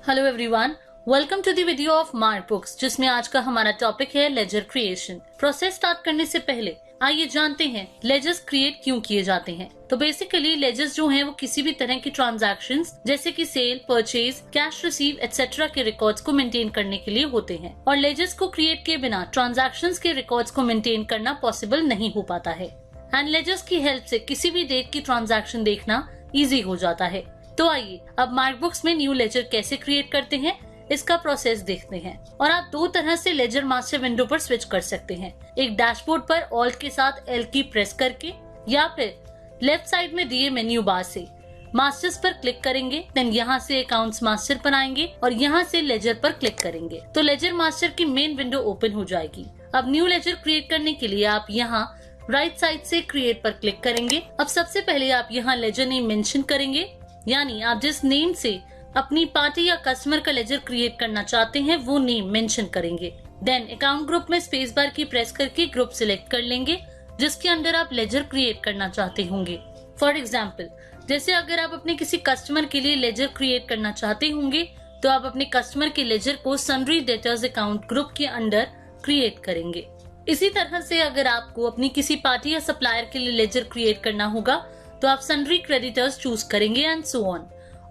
Hello everyone, welcome to the video of Mark Books, जिसमें आज का हमारा टॉपिक है लेजर क्रिएशन। प्रोसेस स्टार्ट करने से पहले आइए जानते हैं लेजर्स क्रिएट क्यों किए जाते हैं। तो बेसिकली लेजर्स जो हैं वो किसी भी तरह की ट्रांजैक्शंस जैसे कि sale, purchase, cash receive etcetera के रिकॉर्ड्स को मेंटेन करने के लिए होते हैं, और लेजर्स को क्रिएट किए बिना ट्रांजैक्शंस के रिकॉर्ड्स को मेंटेन करना पॉसिबल नहीं हो पाता है। एंड लेजर्स की हेल्प से किसी भी डेट की ट्रांजैक्शन देखना इजी हो जाता है। तो आइए अब मार्क बुक्स में न्यू लेजर कैसे क्रिएट करते हैं इसका प्रोसेस देखते हैं। और आप दो तरह से लेजर मास्टर विंडो पर स्विच कर सकते हैं, एक डैशबोर्ड पर ऑल्ट के साथ एल की प्रेस करके, या फिर लेफ्ट साइड में दिए मेन्यू बार से मास्टर्स पर क्लिक करेंगे, देन यहाँ से अकाउंट्स मास्टर पर आएंगे और यहाँ से लेजर पर क्लिक करेंगे तो लेजर मास्टर की मेन विंडो ओपन हो जाएगी। अब न्यू लेजर क्रिएट करने के लिए आप यहाँ राइट साइड से क्रिएट पर क्लिक करेंगे। अब सबसे पहले आप यहाँ लेजर नेम मेंशन करेंगे, यानी आप जिस नेम से अपनी पार्टी या कस्टमर का लेजर क्रिएट करना चाहते हैं वो नेम मेंशन करेंगे। देन अकाउंट ग्रुप में स्पेस बार की प्रेस करके ग्रुप सिलेक्ट कर लेंगे जिसके अंदर आप लेजर क्रिएट करना चाहते होंगे। फॉर एग्जाम्पल, जैसे अगर आप अपने किसी कस्टमर के लिए लेजर क्रिएट करना चाहते होंगे तो आप अपने कस्टमर के लेजर को सन्ड्री डेटर्स अकाउंट ग्रुप के अंदर क्रिएट करेंगे। इसी तरह से अगर आपको अपनी किसी पार्टी या सप्लायर के लिए लेजर क्रिएट करना होगा तो आप सन्ड्री क्रेडिटर्स चूज करेंगे एंड सो ऑन।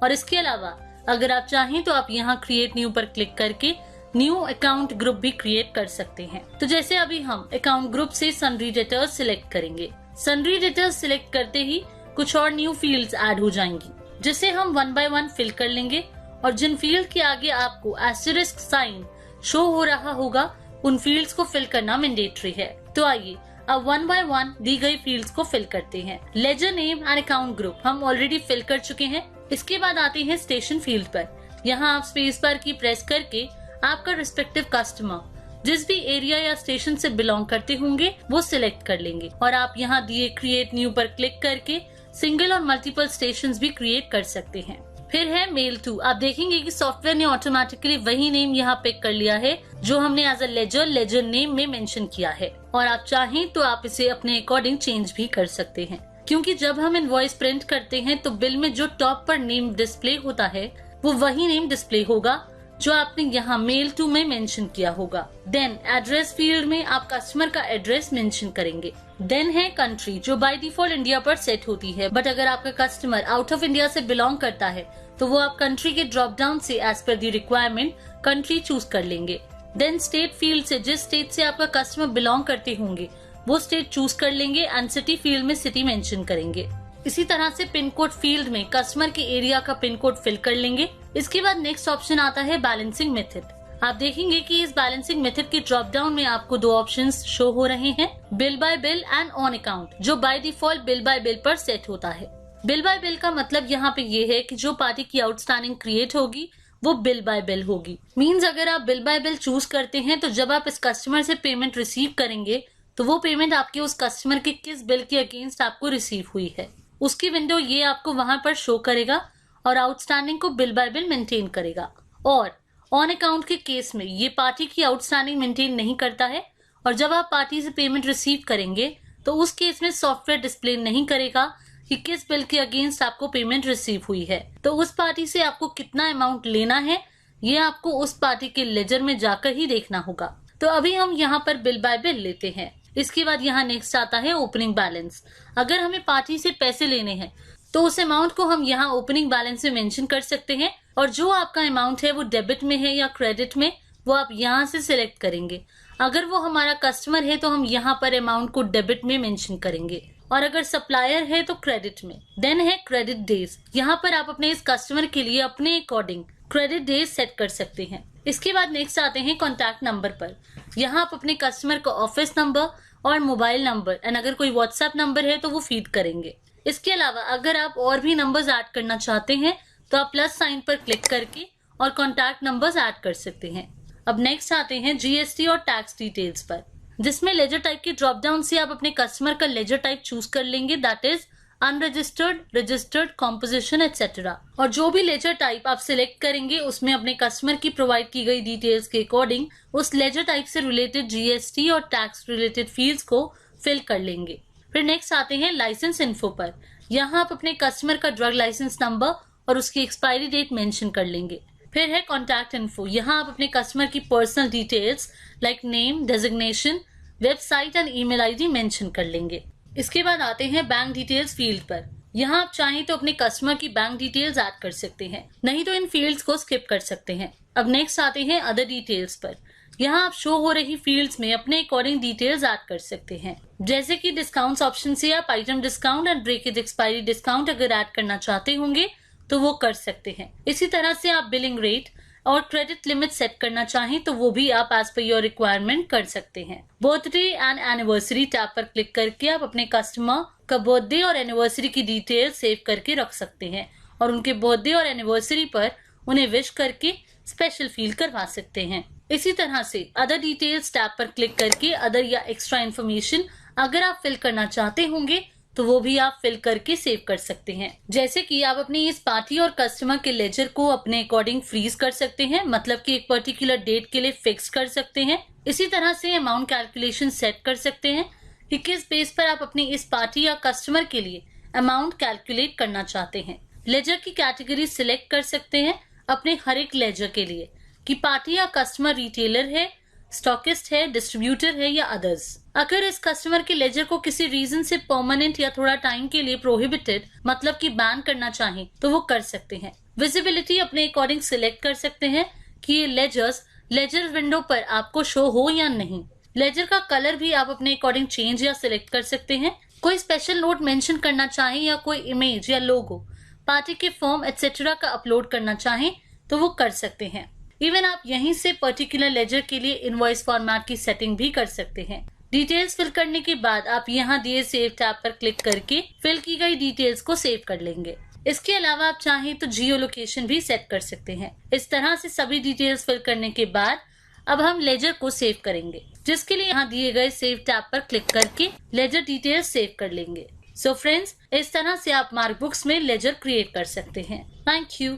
और इसके अलावा अगर आप चाहें तो आप यहाँ क्रिएट न्यू पर क्लिक करके न्यू अकाउंट ग्रुप भी क्रिएट कर सकते हैं। तो जैसे अभी हम अकाउंट ग्रुप से सन्ड्री डेटर्स सिलेक्ट करेंगे। सन्ड्री डेटर्स सिलेक्ट करते ही कुछ और न्यू फील्ड्स ऐड हो जाएंगी जिसे हम वन बाय वन फिल कर लेंगे, और जिन फील्ड के आगे आपको एस्टेरिस्क साइन शो हो रहा होगा उन फील्ड्स को फिल करना मैंडेटरी है। तो आइए अब वन बाय वन दी गई फील्ड्स को फिल करते हैं। Ledger name and account group हम ऑलरेडी फिल कर चुके हैं। इसके बाद आते हैं स्टेशन फील्ड पर। यहाँ आप स्पेस बार की प्रेस करके आपका रिस्पेक्टिव कस्टमर जिस भी एरिया या स्टेशन से बिलोंग करते होंगे वो सिलेक्ट कर लेंगे, और आप यहाँ दिए क्रिएट न्यू पर क्लिक करके सिंगल और मल्टीपल स्टेशंस भी क्रिएट कर सकते हैं। फिर है मेल टू। आप देखेंगे कि सॉफ्टवेयर ने ऑटोमेटिकली वही नेम यहाँ पिक कर लिया है जो हमने एज अ लेजर नेम में मेंशन किया है, और आप चाहें तो आप इसे अपने अकॉर्डिंग चेंज भी कर सकते हैं, क्योंकि जब हम इनवॉइस प्रिंट करते हैं तो बिल में जो टॉप पर नेम डिस्प्ले होता है वो वही नेम डिस्प्ले होगा जो आपने यहाँ मेल टू में मेंशन किया होगा। देन एड्रेस फील्ड में आप कस्टमर का एड्रेस मेंशन करेंगे। देन है कंट्री, जो बाय डिफॉल्ट इंडिया पर सेट होती है, बट अगर आपका कस्टमर आउट ऑफ इंडिया से बिलोंग करता है तो वो आप कंट्री के ड्रॉप डाउन से as per the requirement country choose कर लेंगे। देन स्टेट फील्ड से जिस स्टेट से आपका कस्टमर बिलोंग करते होंगे वो स्टेट चूज कर लेंगे, एंड सिटी फील्ड में सिटी मेंशन करेंगे। इसी तरह से पिन कोड फील्ड में कस्टमर के एरिया का पिन कोड फिल कर लेंगे। इसके बाद नेक्स्ट ऑप्शन आता है बैलेंसिंग मेथड। आप देखेंगे कि इस बैलेंसिंग मेथड के ड्रॉप डाउन में आपको दो ऑप्शंस शो हो रहे हैं, bill by bill and on account, जो by default bill by bill पर सेट होता है। बिल बाय बिल का मतलब यहाँ पे ये है कि जो पार्टी की आउटस्टैंडिंग क्रिएट होगी वो बिल बाय बिल होगी। मींस अगर आप बिल बाय बिल चूज करते हैं तो जब आप इस कस्टमर से पेमेंट रिसीव करेंगे तो वो पेमेंट आपके उस कस्टमर के किस बिल के अगेंस्ट आपको रिसीव हुई है उसकी विंडो ये आपको वहां पर शो करेगा और आउटस्टैंडिंग को बिल बाय बिल मेंटेन करेगा। और ऑन अकाउंट के केस में ये पार्टी की आउटस्टैंडिंग मेंटेन नहीं करता है, और जब आप पार्टी से पेमेंट रिसीव करेंगे तो उस केस में सॉफ्टवेयर डिस्प्ले नहीं करेगा कि किस बिल के अगेंस्ट आपको पेमेंट रिसीव हुई है। तो उस पार्टी से आपको कितना अमाउंट लेना है ये आपको उस पार्टी के लेजर में जाकर ही देखना होगा। तो अभी हम यहाँ पर बिल बाय बिल लेते हैं। इसके बाद यहाँ नेक्स्ट आता है ओपनिंग बैलेंस। अगर हमें पार्टी से पैसे लेने हैं तो उस अमाउंट को हम यहाँ ओपनिंग बैलेंस में मेंशन कर सकते हैं, और जो आपका अमाउंट है वो डेबिट में है या क्रेडिट में वो आप यहाँ से सिलेक्ट करेंगे। अगर वो हमारा कस्टमर है तो हम यहाँ पर अमाउंट को डेबिट में मेंशन करेंगे, और अगर सप्लायर है तो क्रेडिट में। देन है क्रेडिट डेज। यहाँ पर आप अपने इस कस्टमर के लिए अपने अकॉर्डिंग क्रेडिट डेज सेट कर सकते हैं। इसके बाद नेक्स्ट आते हैं कॉन्टैक्ट नंबर पर। यहाँ आप अपने कस्टमर का ऑफिस नंबर और मोबाइल नंबर एंड अगर कोई व्हाट्सएप नंबर है तो वो फीड करेंगे। इसके अलावा अगर आप और भी नंबर्स ऐड करना चाहते हैं तो आप प्लस साइन पर क्लिक करके और कॉन्टैक्ट नंबर्स ऐड कर सकते हैं। अब नेक्स्ट आते हैं जीएसटी और टैक्स डिटेल्स पर, जिसमें लेजर टाइप के ड्रॉप डाउन से आप अपने कस्टमर का लेजर टाइप चूज कर लेंगे, that is unregistered, registered, composition etcetera. और जो भी लेजर टाइप आप सिलेक्ट करेंगे उसमें अपने कस्टमर की प्रोवाइड की गई डिटेल्स के अकॉर्डिंग उस लेजर टाइप से रिलेटेड जीएसटी और टैक्स रिलेटेड फील्ड्स को फिल कर लेंगे। फिर नेक्स्ट आते हैं लाइसेंस इन्फो पर। यहाँ आप अपने कस्टमर का ड्रग लाइसेंस नंबर और उसकी एक्सपायरी डेट मेंशन कर लेंगे। फिर है कॉन्टैक्ट इन्फो। यहाँ आप अपने कस्टमर की personal details like name, designation, website and email ID mention कर लेंगे। इसके बाद आते हैं बैंक डिटेल्स फील्ड पर। यहाँ आप चाहें तो अपने कस्टमर की बैंक डिटेल्स ऐड कर सकते हैं, नहीं तो इन फील्ड्स को स्किप कर सकते हैं। अब नेक्स्ट आते हैं अदर डिटेल्स पर। यहाँ आप शो हो रही फील्ड्स में अपने अकॉर्डिंग डिटेल्स ऐड कर सकते हैं, जैसे कि डिस्काउंट्स ऑप्शन से आप item discount and breakage expiry discount अगर ऐड करना चाहते होंगे तो वो कर सकते हैं। इसी तरह से आप बिलिंग रेट और क्रेडिट लिमिट सेट करना चाहें तो वो भी आप एज पर योर रिक्वायरमेंट कर सकते हैं। बर्थडे एंड एनिवर्सरी टैब पर क्लिक करके आप अपने कस्टमर का बर्थडे और एनिवर्सरी की डिटेल सेव करके रख सकते हैं और उनके बर्थडे और एनिवर्सरी पर उन्हें विश करके स्पेशल फील करवा सकते हैं। इसी तरह से अदर डिटेल्स टैब पर क्लिक करके अदर या एक्स्ट्रा इन्फॉर्मेशन अगर आप फिल करना चाहते होंगे तो वो भी आप फिल करके सेव कर सकते हैं। जैसे कि आप अपनी इस पार्टी और कस्टमर के लेजर को अपने अकॉर्डिंग फ्रीज कर सकते हैं, मतलब कि एक पर्टिकुलर डेट के लिए फिक्स कर सकते हैं। इसी तरह से अमाउंट कैलकुलेशन सेट कर सकते हैं कि किस बेस पर आप अपनी इस पार्टी या कस्टमर के लिए अमाउंट कैलकुलेट करना चाहते हैं। लेजर की कैटेगरी सिलेक्ट कर सकते हैं अपने हर एक लेजर के लिए कि पार्टी या कस्टमर रिटेलर है, स्टॉकिस्ट है, डिस्ट्रीब्यूटर है या अदर्स। अगर इस कस्टमर के लेजर को किसी रीजन से परमानेंट या थोड़ा टाइम के लिए प्रोहिबिटेड मतलब कि बैन करना चाहें तो वो कर सकते हैं। विजिबिलिटी अपने अकॉर्डिंग सिलेक्ट कर सकते हैं कि ये लेजर्स लेजर विंडो पर आपको शो हो या नहीं। लेजर का कलर भी आप अपने अकॉर्डिंग चेंज या सिलेक्ट कर सकते हैं। कोई स्पेशल नोट मेंशन करना चाहें या कोई इमेज या लोगो, पार्टी के फॉर्म एटसेट्रा का अपलोड करना चाहें तो वो कर सकते हैं। इवन आप यहीं से पर्टिकुलर लेजर के लिए इनवॉइस फॉर्मेट की सेटिंग भी कर सकते हैं। डिटेल्स फिल करने के बाद आप यहाँ दिए सेव टैब पर क्लिक करके फिल की गई डिटेल्स को सेव कर लेंगे। इसके अलावा आप चाहें तो जियो लोकेशन भी सेट कर सकते हैं। इस तरह से सभी डिटेल्स फिल करने के बाद अब हम लेजर को सेव करेंगे, जिसके लिए यहाँ दिए गए सेव टैब पर क्लिक करके लेजर डिटेल्स सेव कर लेंगे। सो फ्रेंड्स, इस तरह से आप मार्कबुक्स में लेजर क्रिएट कर सकते हैं। Thank you.